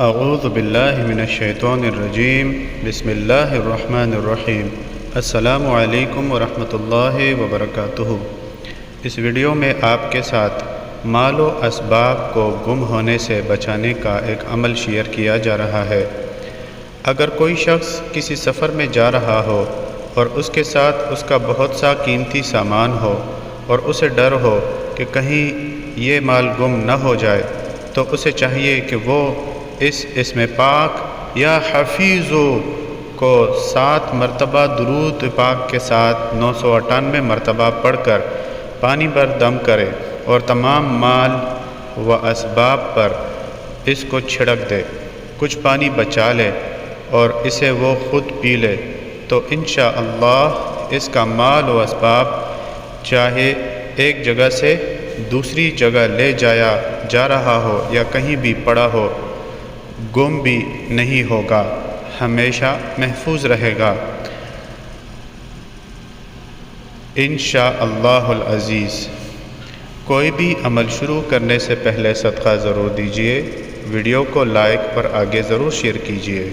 اعوذ باللہ من الشیطان الرجیم بسم اللہ الرحمن الرحیم السلام علیکم ورحمۃ اللہ وبرکاتہ۔ اس ویڈیو میں آپ کے ساتھ مال و اسباب کو گم ہونے سے بچانے کا ایک عمل شیئر کیا جا رہا ہے۔ اگر کوئی شخص کسی سفر میں جا رہا ہو اور اس کے ساتھ اس کا بہت سا قیمتی سامان ہو اور اسے ڈر ہو کہ کہیں یہ مال گم نہ ہو جائے، تو اسے چاہیے کہ وہ اس اسم پاک یا حفیظو کو 7 مرتبہ درود پاک کے ساتھ 998 مرتبہ پڑھ کر پانی پر دم کرے اور تمام مال و اسباب پر اس کو چھڑک دے، کچھ پانی بچا لے اور اسے وہ خود پی لے، تو انشاءاللہ اس کا مال و اسباب چاہے ایک جگہ سے دوسری جگہ لے جایا جا رہا ہو یا کہیں بھی پڑا ہو، گم بھی نہیں ہوگا، ہمیشہ محفوظ رہے گا انشاءاللہ العزیز۔ کوئی بھی عمل شروع کرنے سے پہلے صدقہ ضرور دیجیے، ویڈیو کو لائک پر آگے ضرور شیئر کیجیے۔